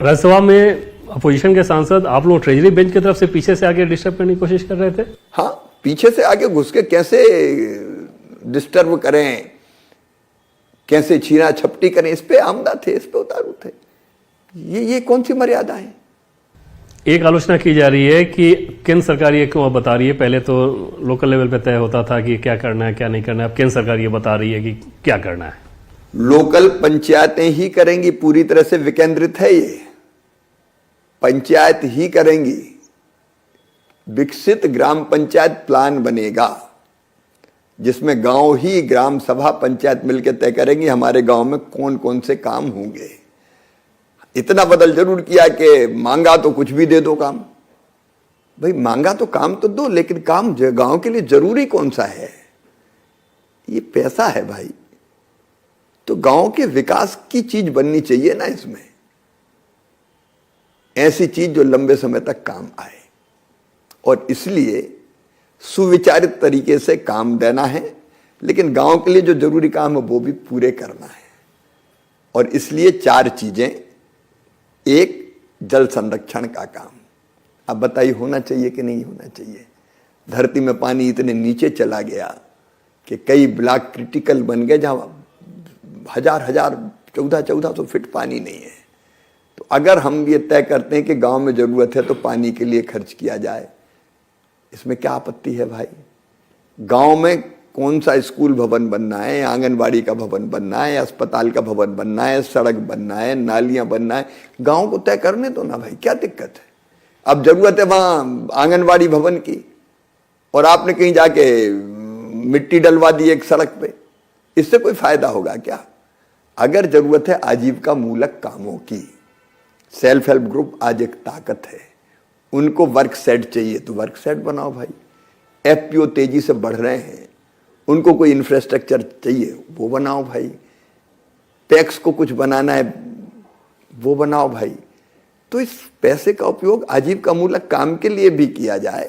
राज्यसभा में अपोजिशन के सांसद आप लोग ट्रेजरी बेंच की तरफ से पीछे से आगे डिस्टर्ब करने की कोशिश कर रहे थे। हाँ, पीछे से आगे घुस के कैसे डिस्टर्ब करें, कैसे छीना छपटी करें, इस पे आमदा थे, इस पे उतारू थे। ये कौन सी मर्यादा है। एक आलोचना की जा रही है कि केंद्र सरकार ये क्यों अब बता रही है, पहले तो लोकल लेवल पे तय होता था कि क्या करना है क्या नहीं करना है, अब केंद्र सरकार ये बता रही है कि क्या करना है। लोकल पंचायतें ही करेंगी, पूरी तरह से विकेंद्रित है ये, पंचायत ही करेंगी। विकसित ग्राम पंचायत प्लान बनेगा जिसमें गांव ही ग्राम सभा पंचायत मिलकर तय करेंगी हमारे गांव में कौन कौन से काम होंगे। इतना बदल जरूर किया कि मांगा तो कुछ भी दे दो काम। भाई मांगा तो काम तो दो, लेकिन काम गांव के लिए जरूरी कौन सा है। ये पैसा है भाई, तो गांव के विकास की चीज बननी चाहिए ना, इसमें ऐसी चीज जो लंबे समय तक काम आए। और इसलिए सुविचारित तरीके से काम देना है, लेकिन गांव के लिए जो जरूरी काम है वो भी पूरे करना है। और इसलिए 4 चीजें। एक, जल संरक्षण का काम। अब बताइए होना चाहिए कि नहीं होना चाहिए। धरती में पानी इतने नीचे चला गया कि कई ब्लॉक क्रिटिकल बन गए जहां 1400 फीट पानी नहीं है। तो अगर हम ये तय करते हैं कि गांव में जरूरत है तो पानी के लिए खर्च किया जाए, इसमें क्या आपत्ति है भाई। गांव में कौन सा स्कूल भवन बनना है, आंगनबाड़ी का भवन बनना है, अस्पताल का भवन बनना है, सड़क बनना है, नालियां बनना है, गांव को तय करने दो ना भाई, क्या दिक्कत है। अब जरूरत है वहां आंगनबाड़ी भवन की और आपने कहीं जाके मिट्टी डलवा दी एक सड़क पे, इससे कोई फायदा होगा क्या। अगर जरूरत है आजीविका मूलक कामों की, सेल्फ हेल्प ग्रुप आज एक ताकत है, उनको वर्क सेट चाहिए तो वर्क सेट बनाओ भाई। एफपीओ तेजी से बढ़ रहे हैं, उनको कोई इंफ्रास्ट्रक्चर चाहिए वो बनाओ भाई। टैक्स को कुछ बनाना है वो बनाओ भाई। तो इस पैसे का उपयोग आजीविका मूलक काम के लिए भी किया जाए।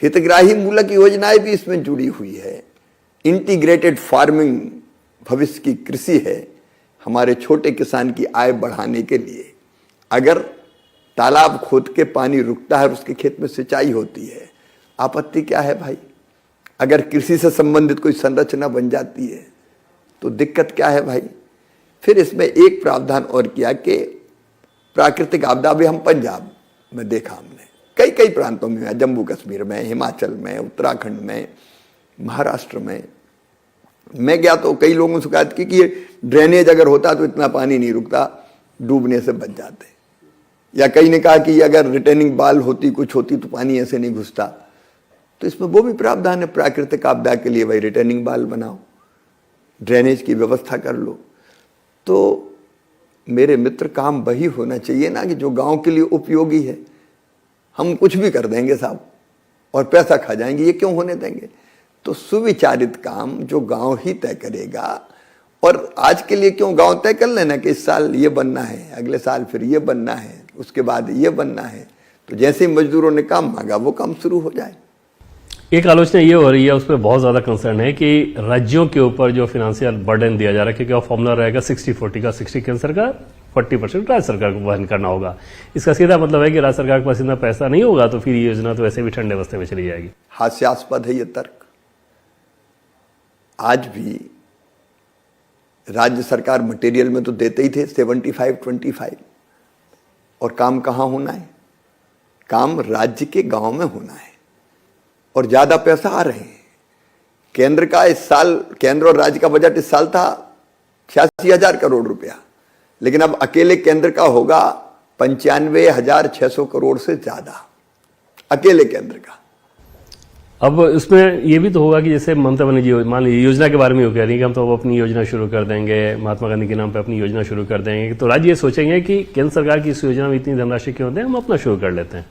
हितग्राही मूलक योजनाएं भी इसमें जुड़ी हुई है। इंटीग्रेटेड फार्मिंग भविष्य की कृषि है, हमारे छोटे किसान की आय बढ़ाने के लिए। अगर तालाब खोद के पानी रुकता है और उसके खेत में सिंचाई होती है, आपत्ति क्या है भाई। अगर कृषि से संबंधित कोई संरचना बन जाती है तो दिक्कत क्या है भाई। फिर इसमें एक प्रावधान और किया कि प्राकृतिक आपदा भी हम पंजाब में देखा हमने, कई कई प्रांतों में, जम्मू कश्मीर में, हिमाचल में, उत्तराखंड में, महाराष्ट्र में मैं गया तो कई लोगों ने शिकायत की कि ये ड्रेनेज अगर होता तो इतना पानी नहीं रुकता, डूबने से बच जाते। या कई ने कहा कि अगर रिटर्निंग बाल होती, कुछ होती तो पानी ऐसे नहीं घुसता। तो इसमें वो भी प्रावधान है प्राकृतिक आपदा के लिए, भाई रिटर्निंग बाल बनाओ, ड्रेनेज की व्यवस्था कर लो। तो मेरे मित्र काम वही होना चाहिए ना कि जो गांव के लिए उपयोगी है। हम कुछ भी कर देंगे साहब और पैसा खा जाएंगे, ये क्यों होने देंगे। तो सुविचारित काम जो गांव ही तय करेगा। और आज के लिए क्यों गांव तय कर लेना कि इस साल ये बनना है, अगले साल फिर ये बनना है, उसके बाद ये बनना है। तो जैसे ही मजदूरों ने काम मांगा वो काम शुरू हो जाए। एक आलोचना ये हो रही है, उस पर बहुत ज्यादा कंसर्न है कि राज्यों के ऊपर जो फाइनेंशियल बर्डन दिया जा रहा है, क्योंकि फॉर्मूला रहेगा 60-40 का, 60 केंद्र सरकार, 40% राज्य सरकार को वहन करना होगा। इसका सीधा मतलब है कि राज्य सरकार के पास इतना पैसा नहीं होगा तो फिर ये योजना तो वैसे भी ठंडे अवस्थे में चली जाएगी। हास्यास्पद है ये तर्क। आज भी राज्य सरकार मटेरियल में तो देते ही थे 75-25, और काम कहाँ होना है, काम राज्य के गांव में होना है। और ज्यादा पैसा आ रहे हैं। केंद्र का इस साल, केंद्र और राज्य का बजट इस साल था 86,000 करोड़ रुपया, लेकिन अब अकेले केंद्र का होगा 95,600 करोड़ से ज्यादा, अकेले केंद्र का। अब इसमें ये भी तो होगा कि जैसे ममता बनर्जी मान लीजिए योजना के बारे में वो कह रही है कि हम तो अपनी योजना शुरू कर देंगे, महात्मा गांधी के नाम पे अपनी योजना शुरू कर देंगे। तो राज्य ये सोचेंगे कि केंद्र सरकार की इस योजना में इतनी धनराशि क्यों होते हैं, हम अपना शुरू कर लेते हैं।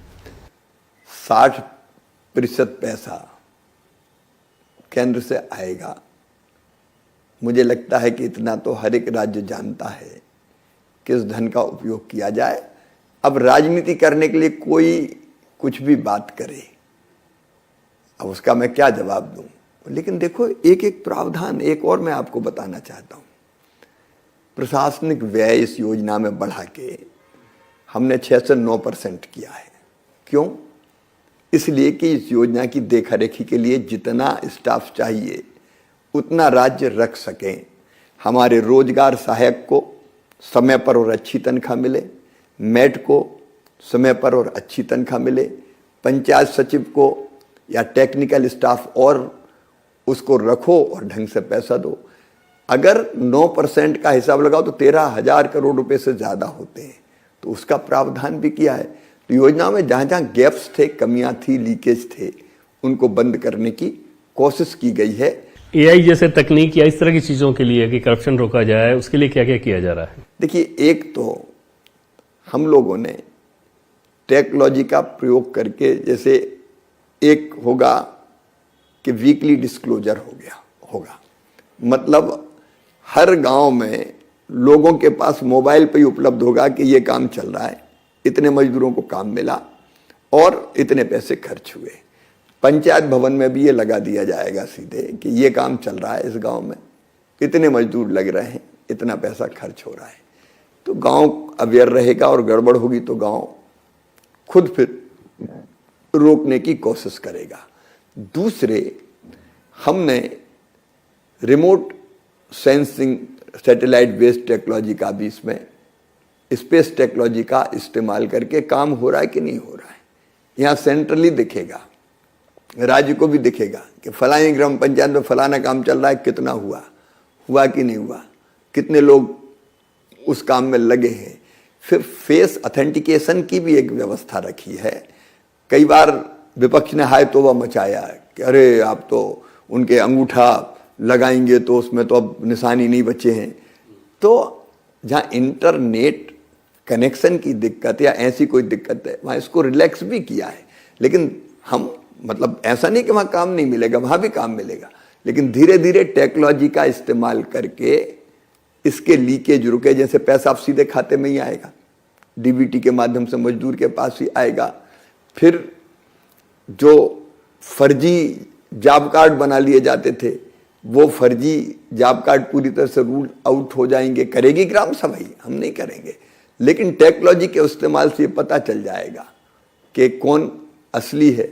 60% पैसा केंद्र से आएगा। मुझे लगता है कि इतना तो हर एक राज्य जानता है किस धन का उपयोग किया जाए। अब राजनीति करने के लिए कोई कुछ भी बात करे, अब उसका मैं क्या जवाब दूं। लेकिन देखो एक एक प्रावधान, एक और मैं आपको बताना चाहता हूं। प्रशासनिक व्यय इस योजना में बढ़ा के हमने 6 से 9% किया है। क्यों? इसलिए कि इस योजना की देखरेखी के लिए जितना स्टाफ चाहिए उतना राज्य रख सकें। हमारे रोजगार सहायक को समय पर और अच्छी तनख्वाह मिले, मेट को समय पर और अच्छी तनख्वाह मिले, पंचायत सचिव को या टेक्निकल स्टाफ और उसको रखो और ढंग से पैसा दो। अगर 9% का हिसाब लगाओ तो 13,000 करोड़ रुपए से ज्यादा होते हैं, तो उसका प्रावधान भी किया है। तो योजना में जहां जहां गैप्स थे, कमियां थी, लीकेज थे, उनको बंद करने की कोशिश की गई है। एआई जैसे तकनीक या इस तरह की चीजों के लिए कि करप्शन रोका जाए, उसके लिए क्या क्या किया जा रहा है? देखिए, एक तो हम लोगों ने टेक्नोलॉजी का प्रयोग करके, जैसे एक होगा कि वीकली डिस्क्लोजर होगा, मतलब हर गांव में लोगों के पास मोबाइल पे ही उपलब्ध होगा कि ये काम चल रहा है, इतने मजदूरों को काम मिला और इतने पैसे खर्च हुए। पंचायत भवन में भी ये लगा दिया जाएगा सीधे कि ये काम चल रहा है, इस गांव में इतने मजदूर लग रहे हैं, इतना पैसा खर्च हो रहा है। तो गांव अवेयर रहेगा और गड़बड़ होगी तो गांव खुद फिर रोकने की कोशिश करेगा। दूसरे, हमने remote sensing satellite based technology का भी, इसमें स्पेस टेक्नोलॉजी का इस्तेमाल करके काम हो रहा है कि नहीं हो रहा है। यहाँ सेंट्रली दिखेगा, राज्य को भी दिखेगा कि फलानी ग्राम पंचायत में फलाना काम चल रहा है, कितना हुआ कि नहीं हुआ, कितने लोग उस काम में लगे हैं। फिर फेस ऑथेंटिकेशन की भी एक व्यवस्था रखी है। कई बार विपक्ष ने हाय तौबा मचाया कि अरे आप तो उनके अंगूठा लगाएंगे तो उसमें तो अब निशानी नहीं बचे हैं। तो जहाँ इंटरनेट कनेक्शन की दिक्कत या ऐसी कोई दिक्कत है, वहाँ इसको रिलैक्स भी किया है। लेकिन हम, मतलब ऐसा नहीं कि वहाँ काम नहीं मिलेगा, वहाँ भी काम मिलेगा, लेकिन धीरे धीरे टेक्नोलॉजी का इस्तेमाल करके इसके लीकेज रुके। जैसे पैसा आप सीधे खाते में ही आएगा, डीबीटी के माध्यम से मजदूर के पास ही आएगा। फिर जो फर्जी जॉब कार्ड बना लिए जाते थे, वो फर्जी जॉब कार्ड पूरी तरह से रूल आउट हो जाएंगे। करेगी ग्राम सभा, हम नहीं करेंगे, लेकिन टेक्नोलॉजी के इस्तेमाल से ये पता चल जाएगा कि कौन असली है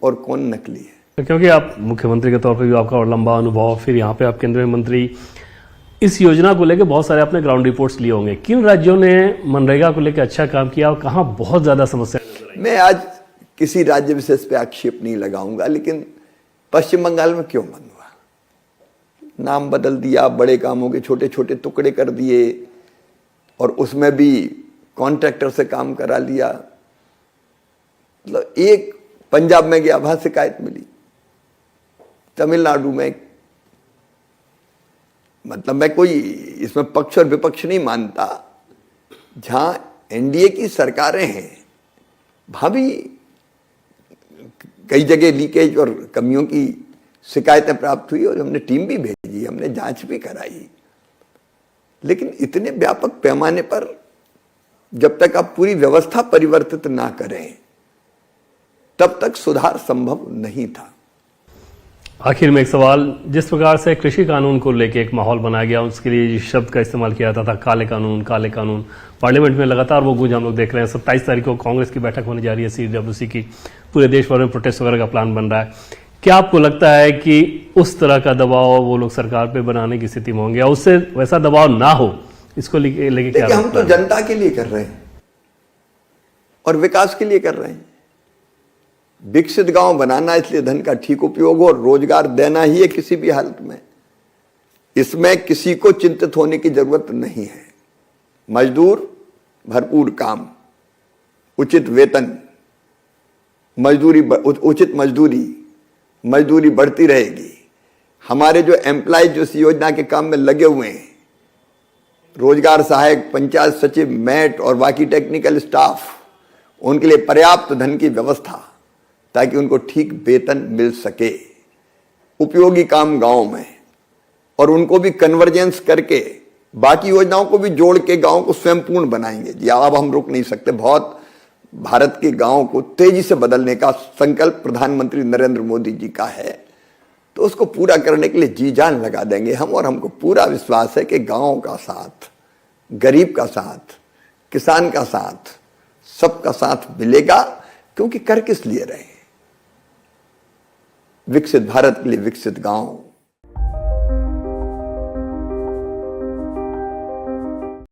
और कौन नकली है। क्योंकि आप मुख्यमंत्री के तौर पर भी आपका और लंबा अनुभव, फिर यहाँ पे आप केंद्रीय मंत्री, इस योजना को लेकर बहुत सारे आपने ग्राउंड रिपोर्ट्स लिए होंगे। किन राज्यों ने मनरेगा को लेकर अच्छा काम किया और कहाँ बहुत ज्यादा समस्या नजर आई? मैं आज किसी राज्य विशेष पे आक्षेप नहीं लगाऊंगा, लेकिन पश्चिम बंगाल में क्यों बंद हुआ? नाम बदल दिया, बड़े कामों के छोटे छोटे टुकड़े कर दिए और उसमें भी कॉन्ट्रैक्टर से काम करा लिया। मतलब एक पंजाब में गया, वहां शिकायत मिली, तमिलनाडु में, मतलब मैं कोई इसमें पक्ष और विपक्ष नहीं मानता, जहां एनडीए की सरकारें हैं वहां भी कई जगह लीकेज और कमियों की शिकायतें प्राप्त हुई और हमने टीम भी भेजी, हमने जांच भी कराई। लेकिन इतने व्यापक पैमाने पर जब तक आप पूरी व्यवस्था परिवर्तित ना करें तब तक सुधार संभव नहीं था। आखिर में एक सवाल, जिस प्रकार से कृषि कानून को लेकर एक माहौल बनाया गया, उसके लिए जिस शब्द का इस्तेमाल किया जाता था काले कानून, पार्लियामेंट में लगातार वो गूंज हम लोग देख रहे हैं। 27 तारीख को कांग्रेस की बैठक होने जा रही है CWC की, पूरे देश भर में प्रोटेस्ट वगैरह का प्लान बन रहा है। क्या आपको लगता है कि उस तरह का दबाव वो लोग सरकार पे बनाने की स्थिति में होंगे, या उससे वैसा दबाव ना हो, इसको लेके क्या? हम तो जनता के लिए कर रहे हैं और विकास के लिए कर रहे हैं। विकसित गांव बनाना, इसलिए धन का ठीक उपयोग हो और रोजगार देना ही है किसी भी हालत में। इसमें किसी को चिंतित होने की जरूरत नहीं है। मजदूर भरपूर काम, उचित वेतन, उचित मजदूरी बढ़ती रहेगी। हमारे जो एम्प्लॉय जो इस योजना के काम में लगे हुए हैं, रोजगार सहायक, पंचायत सचिव, मेट और बाकी टेक्निकल स्टाफ, उनके लिए पर्याप्त धन की व्यवस्था ताकि उनको ठीक वेतन मिल सके। उपयोगी काम गांव में, और उनको भी कन्वर्जेंस करके बाकी योजनाओं को भी जोड़ के गांव को स्वयंपूर्ण बनाएंगे। जी, अब हम रुक नहीं सकते। बहुत भारत के गांव को तेजी से बदलने का संकल्प प्रधानमंत्री नरेंद्र मोदी जी का है, तो उसको पूरा करने के लिए जी जान लगा देंगे हम। और हमको पूरा विश्वास है कि गांव का साथ, गरीब का साथ, किसान का साथ सबका साथ मिलेगा, क्योंकि कर किस लिए रहे हैं? विकसित भारत के लिए विकसित गांव,